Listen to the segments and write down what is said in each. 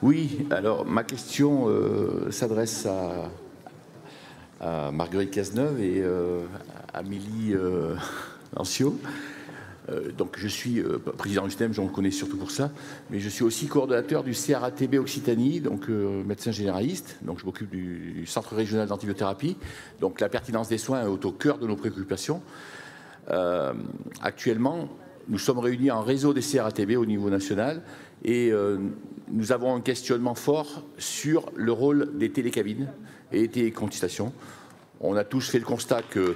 Oui, alors ma question s'adresse à Marguerite Cazeneuve et à Amélie Ancio. Donc je suis président du STEM, j'en connais surtout pour ça, mais je suis aussi coordonnateur du CRATB Occitanie, donc médecin généraliste, donc je m'occupe du centre régional d'antibiothérapie. Donc la pertinence des soins est au cœur de nos préoccupations. Actuellement, nous sommes réunis en réseau des CRATB au niveau national et nous avons un questionnement fort sur le rôle des télécabines et des téléconsultations. On a tous fait le constat que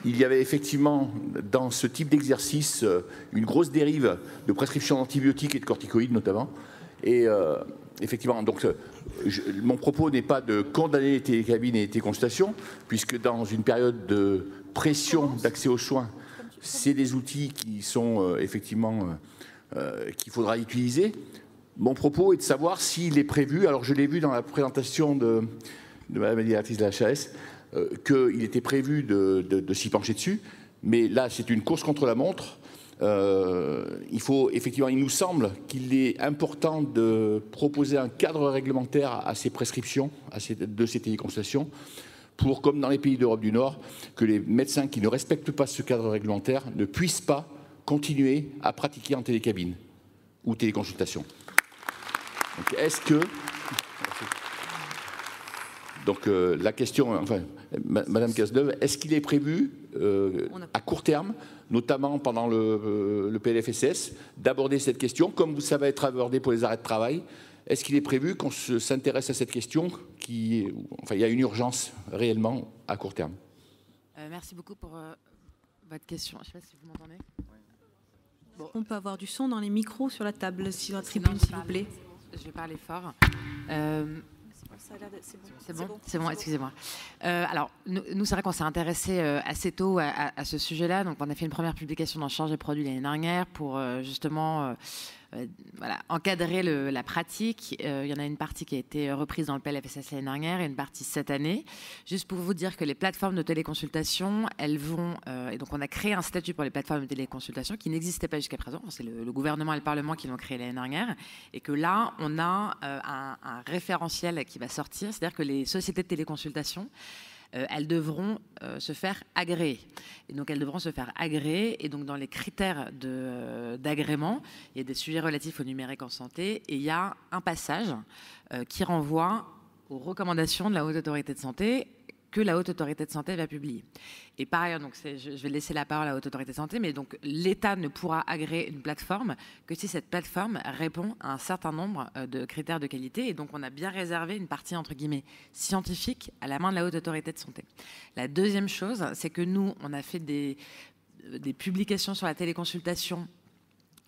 il y avait effectivement dans ce type d'exercice une grosse dérive de prescription d'antibiotiques et de corticoïdes notamment. Et effectivement, donc mon propos n'est pas de condamner les télécabines et les téléconsultations, puisque dans une période de pression d'accès aux soins, c'est des outils qui sont effectivement qu'il faudra utiliser. Mon propos est de savoir s'il est prévu, alors je l'ai vu dans la présentation de Madame la directrice de la HAS, qu'il était prévu de s'y pencher dessus, mais là c'est une course contre la montre. Il faut effectivement, il nous semble qu'il est important de proposer un cadre réglementaire à ces prescriptions, de ces téléconsultations, pour, comme dans les pays d'Europe du Nord, que les médecins qui ne respectent pas ce cadre réglementaire ne puissent pas continuer à pratiquer en télécabine ou téléconsultation. Donc, est-ce que... Donc la question, enfin, Madame Cazeneuve, est-ce qu'il est prévu à court terme, notamment pendant le PLFSS, d'aborder cette question, comme ça va être abordé pour les arrêts de travail? Est-ce qu'il est prévu qu'on s'intéresse à cette question enfin, il y a une urgence réellement à court terme? Merci beaucoup pour votre question. Je ne sais pas si vous m'entendez. Bon. On peut avoir du son dans les micros sur la table, sur la tribune, s'il vous plaît. Je vais parler fort. C'est bon, excusez-moi. Alors, nous c'est vrai qu'on s'est intéressé assez tôt à ce sujet-là. Donc, on a fait une première publication dans Charge des produits l'année dernière pour justement voilà, encadrer la pratique. Il y en a une partie qui a été reprise dans le PLFSS l'année dernière et une partie cette année. Juste pour vous dire que les plateformes de téléconsultation, elles vont... et donc, on a créé un statut pour les plateformes de téléconsultation qui n'existait pas jusqu'à présent. C'est le gouvernement et le Parlement qui l'ont créé l'année dernière. Et que là, on a un référentiel qui va sortir. C'est-à-dire que les sociétés de téléconsultation, elles devront se faire agréer. Et donc, elles devront se faire agréer. Et donc, dans les critères d'agrément, il y a des sujets relatifs au numérique en santé. Et il y a un passage qui renvoie aux recommandations de la Haute Autorité de Santé que la Haute Autorité de Santé va publier. Et par ailleurs, donc je vais laisser la parole à la Haute Autorité de Santé, mais donc l'État ne pourra agréer une plateforme que si cette plateforme répond à un certain nombre de critères de qualité. Et donc, on a bien réservé une partie, entre guillemets, scientifique à la main de la Haute Autorité de Santé. La deuxième chose, c'est que nous, on a fait des publications sur la téléconsultation,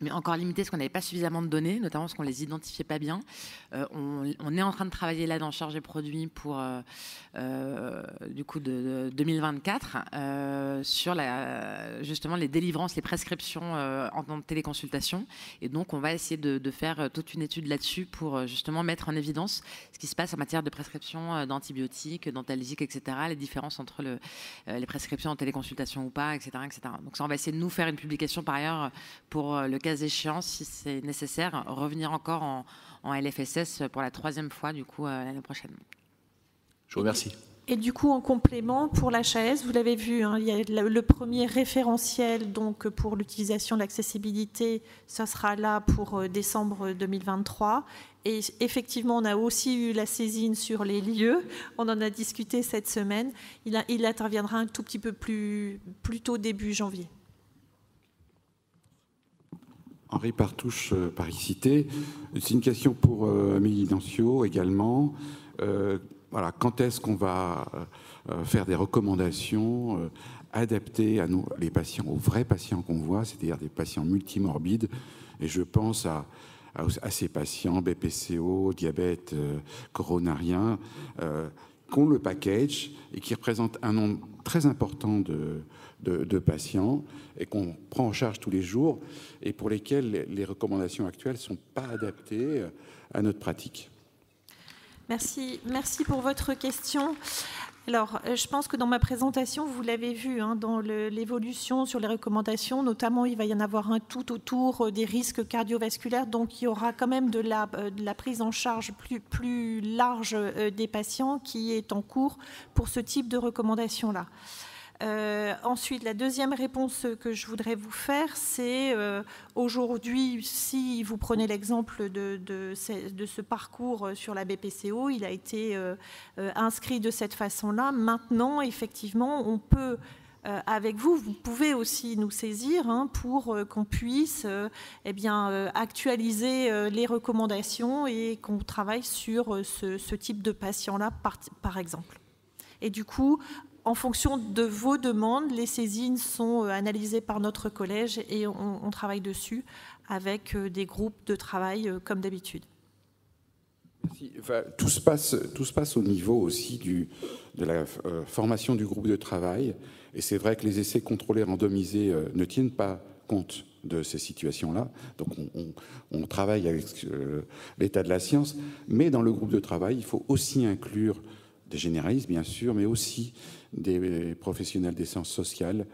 mais encore limité parce qu'on n'avait pas suffisamment de données, notamment parce qu'on ne les identifiait pas bien. On est en train de travailler là dans Charge des produits pour du coup de 2024 sur justement les délivrances, les prescriptions en téléconsultation. Et donc on va essayer de faire toute une étude là-dessus pour justement mettre en évidence ce qui se passe en matière de prescription d'antibiotiques, d'antalgiques, etc. Les différences entre les prescriptions en téléconsultation ou pas, etc., etc. Donc ça, on va essayer de nous faire une publication par ailleurs pour le cas échéant, si c'est nécessaire, revenir encore en LFSS pour la 3e fois, du coup, l'année prochaine. Je vous remercie. Et du coup, en complément, pour l'HAS, vous l'avez vu, hein, il y a le premier référentiel donc, pour l'utilisation de l'accessibilité, ça sera là pour décembre 2023. Et effectivement, on a aussi eu la saisine sur les lieux. On en a discuté cette semaine. Il interviendra un tout petit peu plus tôt, début janvier. Henri Partouche, Paris-Cité. C'est une question pour Amélie Dancio également. Voilà, quand est-ce qu'on va faire des recommandations adaptées à les patients, aux vrais patients qu'on voit, c'est-à-dire des patients multimorbides. Et je pense à ces patients BPCO, diabète coronarien, qui ont le package et qui représentent un nombre très important de patients et qu'on prend en charge tous les jours et pour lesquels les recommandations actuelles ne sont pas adaptées à notre pratique. Merci pour votre question. Alors, je pense que dans ma présentation, vous l'avez vu, hein, dans l'évolution sur les recommandations, notamment, il va y en avoir un tout autour des risques cardiovasculaires. Donc, il y aura quand même de la prise en charge plus large des patients qui est en cours pour ce type de recommandations-là. Ensuite, la deuxième réponse que je voudrais vous faire, c'est aujourd'hui, si vous prenez l'exemple de ce parcours sur la BPCO, il a été inscrit de cette façon-là. Maintenant, effectivement, on peut, avec vous pouvez aussi nous saisir pour qu'on puisse actualiser les recommandations et qu'on travaille sur ce type de patient-là, par exemple. Et du coup, en fonction de vos demandes, les saisines sont analysées par notre collège et on travaille dessus avec des groupes de travail comme d'habitude. Merci. Enfin, tout se passe au niveau aussi de la formation du groupe de travail. Et c'est vrai que les essais contrôlés randomisés ne tiennent pas compte de ces situations-là. Donc on travaille avec l'état de la science. Mais dans le groupe de travail, il faut aussi inclure des généralistes, bien sûr, mais aussi des professionnels des sciences sociales,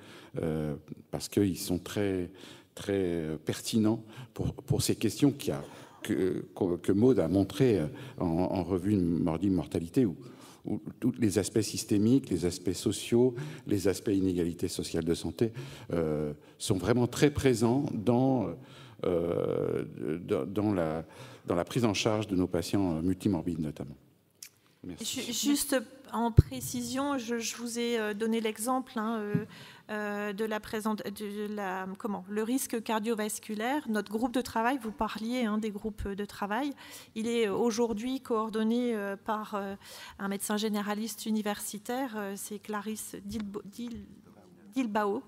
parce qu'ils sont très, très pertinents pour ces questions que Maud a montrées en revue Mardi Mortalité, où tous les aspects systémiques, les aspects sociaux, les aspects inégalités sociales de santé sont vraiment très présents dans la prise en charge de nos patients multimorbides notamment. Merci. Juste en précision, je vous ai donné l'exemple le risque cardiovasculaire. Notre groupe de travail, vous parliez des groupes de travail, il est aujourd'hui coordonné par un médecin généraliste universitaire, c'est Clarisse Dilbao.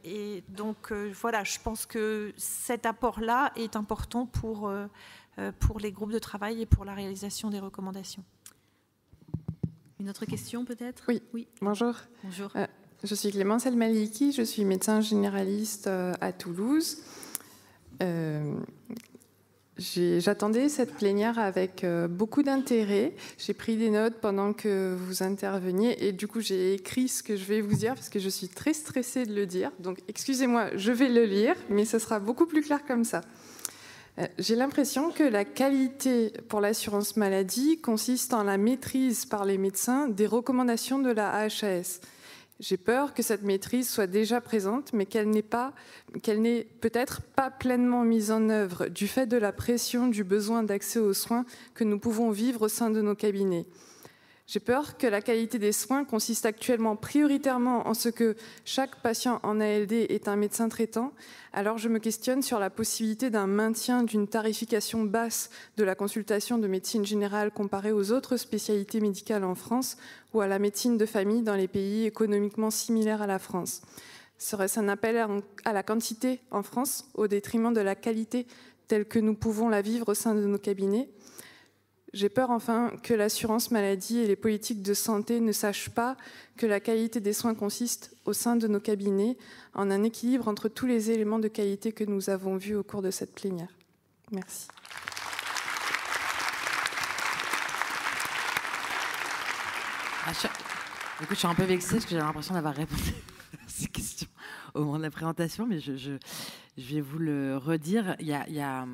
Et donc voilà, je pense que cet apport-là est important pour les groupes de travail et pour la réalisation des recommandations. Une autre question peut-être ? Oui. Bonjour. Bonjour. Je suis Clémence El-Maliki, je suis médecin généraliste à Toulouse. J'attendais cette plénière avec beaucoup d'intérêt. J'ai pris des notes pendant que vous interveniez et du coup j'ai écrit ce que je vais vous dire parce que je suis très stressée de le dire. Donc excusez-moi, je vais le lire, mais ce sera beaucoup plus clair comme ça. J'ai l'impression que la qualité pour l'assurance maladie consiste en la maîtrise par les médecins des recommandations de la HAS. J'ai peur que cette maîtrise soit déjà présente, mais qu'elle n'est peut-être pas pleinement mise en œuvre du fait de la pression du besoin d'accès aux soins que nous pouvons vivre au sein de nos cabinets. J'ai peur que la qualité des soins consiste actuellement prioritairement en ce que chaque patient en ALD est un médecin traitant. Alors je me questionne sur la possibilité d'un maintien d'une tarification basse de la consultation de médecine générale comparée aux autres spécialités médicales en France ou à la médecine de famille dans les pays économiquement similaires à la France. Serait-ce un appel à la quantité en France au détriment de la qualité telle que nous pouvons la vivre au sein de nos cabinets ? J'ai peur enfin que l'assurance maladie et les politiques de santé ne sachent pas que la qualité des soins consiste au sein de nos cabinets en un équilibre entre tous les éléments de qualité que nous avons vus au cours de cette plénière. Merci. Écoute, je suis un peu vexée parce que j'ai l'impression d'avoir répondu à ces questions au moment de la présentation, mais je vais vous le redire. Il y a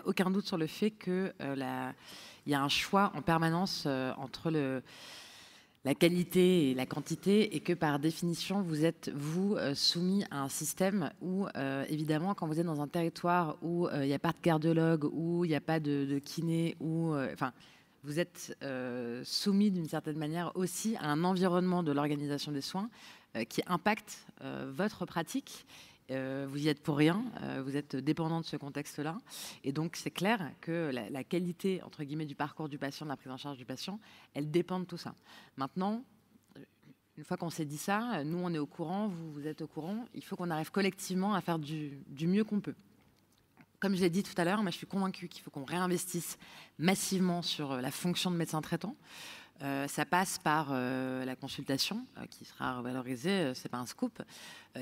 aucun doute sur le fait que il y a un choix en permanence entre la qualité et la quantité, et que par définition, vous êtes, soumis à un système où, évidemment, quand vous êtes dans un territoire où il n'y a pas de cardiologue, où il n'y a pas de kiné, vous êtes soumis d'une certaine manière aussi à un environnement de l'organisation des soins qui impacte votre pratique. Vous y êtes pour rien, vous êtes dépendant de ce contexte-là. Et donc, c'est clair que la qualité, entre guillemets, du parcours du patient, de la prise en charge du patient, elle dépend de tout ça. Maintenant, une fois qu'on s'est dit ça, nous, on est au courant, vous êtes au courant, il faut qu'on arrive collectivement à faire du mieux qu'on peut. Comme je l'ai dit tout à l'heure, moi, je suis convaincue qu'il faut qu'on réinvestisse massivement sur la fonction de médecin traitant. Ça passe par la consultation qui sera revalorisée, c'est pas un scoop,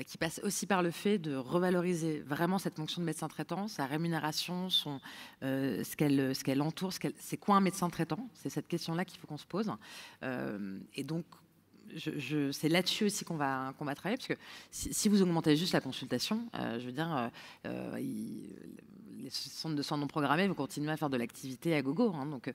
qui passe aussi par le fait de revaloriser vraiment cette fonction de médecin traitant, sa rémunération, ce qu'elle entoure, c'est quoi un médecin traitant? C'est cette question-là qu'il faut qu'on se pose. Et donc, c'est là-dessus aussi qu'on va travailler, parce que si vous augmentez juste la consultation, je veux dire, les centres de soins non programmés vont continuer à faire de l'activité à gogo. Hein. Donc,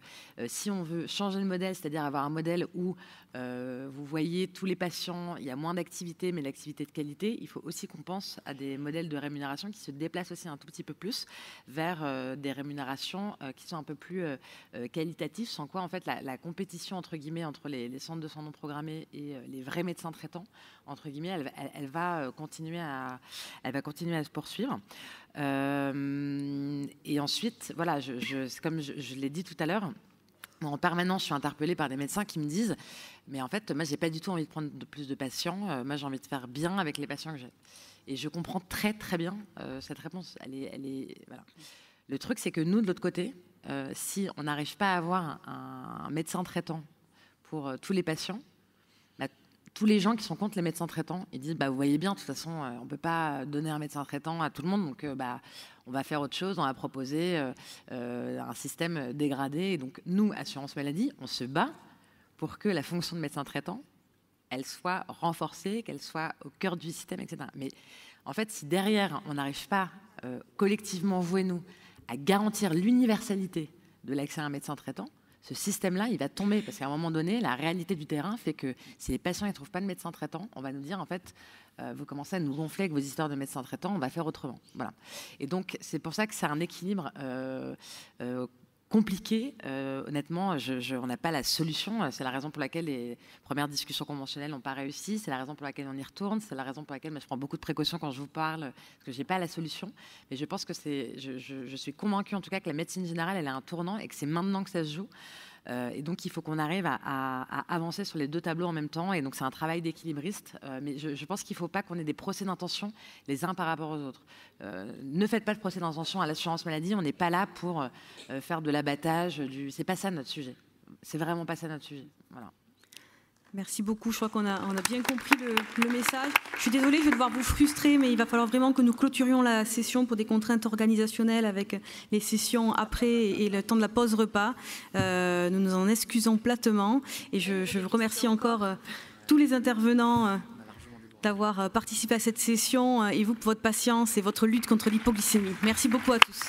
si on veut changer le modèle, c'est-à-dire avoir un modèle où vous voyez tous les patients, il y a moins d'activité, mais l'activité de qualité, il faut aussi qu'on pense à des modèles de rémunération qui se déplacent aussi un tout petit peu plus vers des rémunérations qui sont un peu plus qualitatives, sans quoi, en fait, la compétition, entre guillemets, entre les centres de soins non programmés et les vrais médecins traitants, entre guillemets, elle va continuer à se poursuivre. Et ensuite, voilà, comme je l'ai dit tout à l'heure, en permanence, je suis interpellée par des médecins qui me disent « Mais en fait, moi, j'ai pas du tout envie de prendre plus de patients. Moi, j'ai envie de faire bien avec les patients que j'ai. » Et je comprends très, très bien cette réponse. Voilà. Le truc, c'est que nous, de l'autre côté, si on n'arrive pas à avoir un médecin traitant pour tous les patients, tous les gens qui sont contre les médecins traitants, ils disent vous voyez bien, de toute façon, on ne peut pas donner un médecin traitant à tout le monde, donc on va faire autre chose, on va proposer un système dégradé. Et donc nous, Assurance Maladie, on se bat pour que la fonction de médecin traitant, elle soit renforcée, qu'elle soit au cœur du système, etc. Mais en fait, si derrière, on n'arrive pas collectivement, vous et nous, à garantir l'universalité de l'accès à un médecin traitant, ce système-là, il va tomber, parce qu'à un moment donné, la réalité du terrain fait que si les patients ne trouvent pas de médecin traitant, on va nous dire, en fait, vous commencez à nous gonfler avec vos histoires de médecins traitants, on va faire autrement. Voilà. Et donc, c'est pour ça que c'est un équilibre compliqué. Honnêtement, on n'a pas la solution. C'est la raison pour laquelle les premières discussions conventionnelles n'ont pas réussi. C'est la raison pour laquelle on y retourne. C'est la raison pour laquelle je prends beaucoup de précautions quand je vous parle, parce que je n'ai pas la solution. Mais je pense que je suis convaincue, en tout cas, que la médecine générale, elle a un tournant et que c'est maintenant que ça se joue. Et donc, il faut qu'on arrive à avancer sur les deux tableaux en même temps. Et donc, c'est un travail d'équilibriste. Mais je pense qu'il ne faut pas qu'on ait des procès d'intention les uns par rapport aux autres. Ne faites pas de procès d'intention à l'assurance maladie. On n'est pas là pour faire de l'abattage. C'est pas ça notre sujet. C'est vraiment pas ça notre sujet. Voilà. Merci beaucoup. Je crois qu'on a bien compris le message. Je suis désolée, je vais devoir vous frustrer, mais il va falloir vraiment que nous clôturions la session pour des contraintes organisationnelles avec les sessions après et le temps de la pause repas. Nous nous en excusons platement et je remercie encore tous les intervenants d'avoir participé à cette session et vous pour votre patience et votre lutte contre l'hypoglycémie. Merci beaucoup à tous.